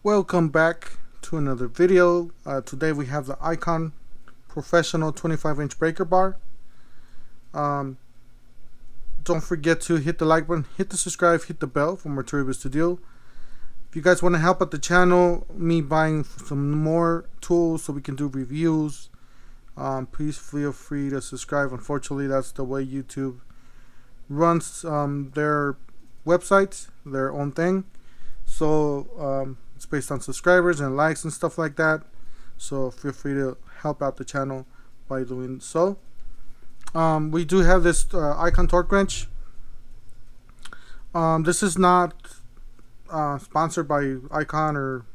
Welcome back to another video. Today we have the Icon Professional 25-inch breaker bar. Don't forget to hit the like button, hit the subscribe, hit the bell for more tutorials to do. If you guys want to help out the channel, me buying some more tools so we can do reviews, please feel free to subscribe. Unfortunately, that's the way YouTube runs their websites, their own thing. So it's based on subscribers and likes and stuff like that. So feel free to help out the channel by doing so. We do have this Icon torque wrench. This is not sponsored by Icon or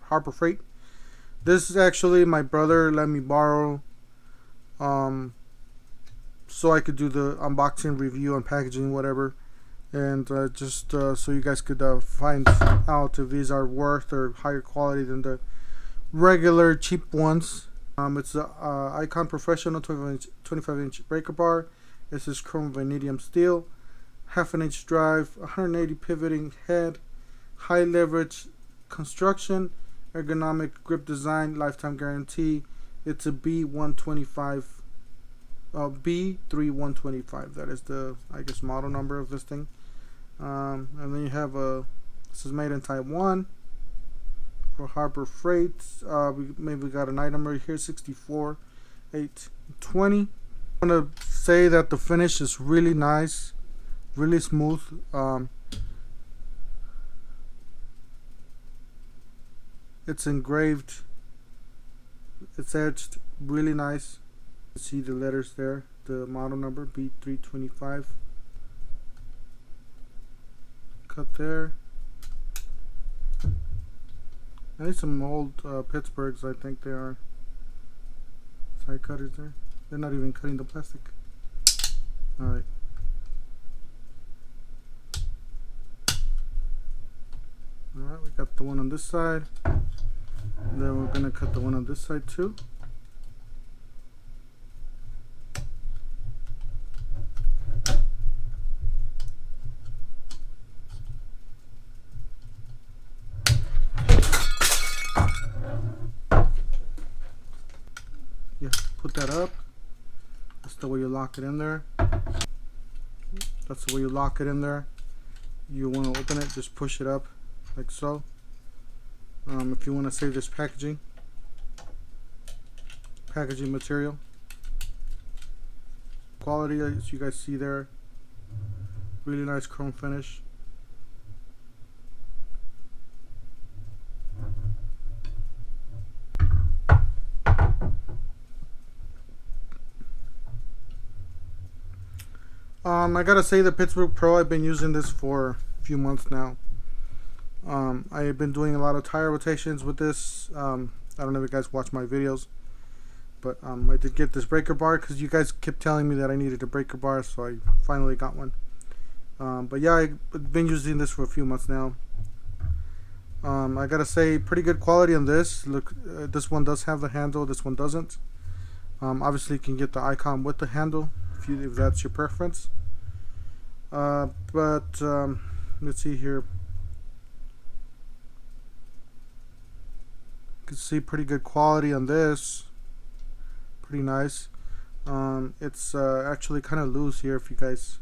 Harbor Freight. This is actually my brother let me borrow so I could do the unboxing, review, and packaging, whatever. And just so you guys could find out if these are worth or higher quality than the regular cheap ones. It's the Icon Professional 25-inch breaker bar. This is chrome vanadium steel, 1/2 inch drive, 180 pivoting head, high leverage construction, ergonomic grip design, lifetime guarantee. It's a B3125. B3125. That is the, I guess, model number of this thing. And then you have this is made in Taiwan for Harbor Freight. We got an item right here, 64820. I want to say that the finish is really nice, really smooth. It's engraved, it's etched, really nice. See the letters there, the model number B325. Cut there. I need some old Pittsburghs, I think they are. Side cutters there. They're not even cutting the plastic. Alright. Alright, we got the one on this side. And then we're gonna cut the one on this side too. Yeah, put that up. That's the way you lock it in there. That's the way you lock it in there. You want to open it, just push it up like so. If you want to save this packaging material, quality as you guys see there, really nice chrome finish. I gotta say, the Pittsburgh Pro, I've been using this for a few months now. I have been doing a lot of tire rotations with this. I don't know if you guys watch my videos, but I did get this breaker bar because you guys kept telling me that I needed a breaker bar, so I finally got one. But yeah, I've been using this for a few months now. I gotta say, pretty good quality on this. Look, this one does have the handle, this one doesn't. Obviously you can get the Icon with the handle if that's your preference. Let's see here. You can see pretty good quality on this. Pretty nice. It's actually kind of loose here, if you guys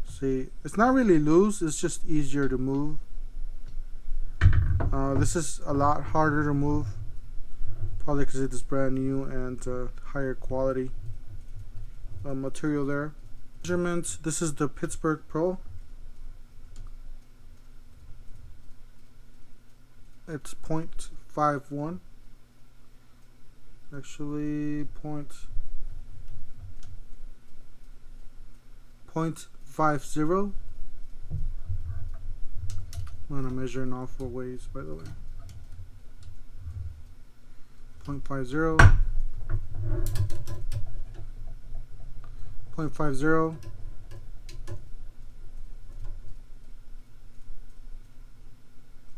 see. It's not really loose, it's just easier to move. This is a lot harder to move, probably because it is brand new and higher quality material there. Measurements, this is the Pittsburgh Pro. It's 0.51, actually 0.50. I'm gonna measure in all 4 ways, by the way. 0.50, 0.50,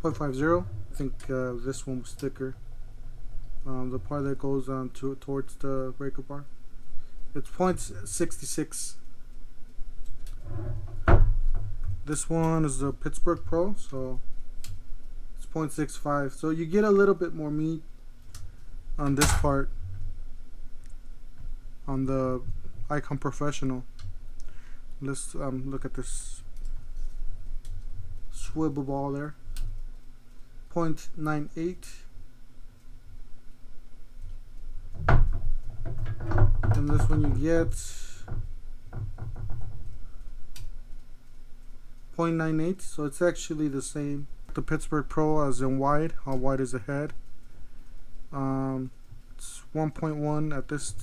0.50. I think this one was thicker. The part that goes on towards the breaker bar. It's 0.66. This one is the Pittsburgh Pro, so 0.65. So you get a little bit more meat on this part, on the Icon Professional. Let's look at this swivel ball there. 0.98. And this one you get 0.98, so it's actually the same. The Pittsburgh Pro as in wide. How wide is the head? It's 1.1 at this.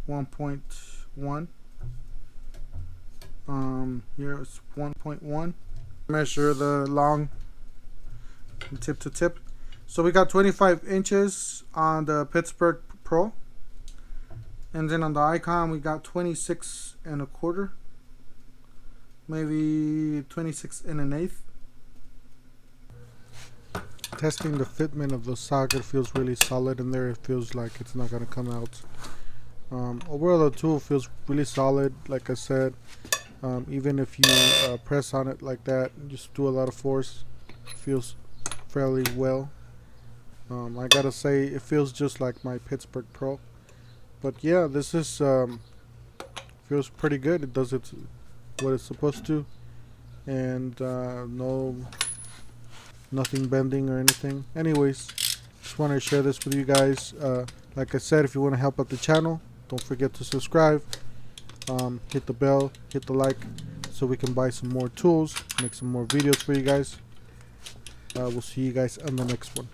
1.1. Here it's 1.1. Measure the long tip to tip. So we got 25 inches on the Pittsburgh Pro, and then on the Icon we got 26 and a quarter, maybe 26 and an eighth. Testing the fitment of the socket, feels really solid in there. It feels like it's not gonna come out. Overall the tool feels really solid. Like I said, even if you press on it like that, just do a lot of force, it feels fairly well. I gotta say, it feels just like my Pittsburgh Pro. But yeah, this is feels pretty good. It does what it's supposed to, and nothing bending or anything. Anyways, just want to share this with you guys. Like I said, if you want to help out the channel, don't forget to subscribe, hit the bell, hit the like, so we can buy some more tools, make some more videos for you guys. We'll see you guys on the next one.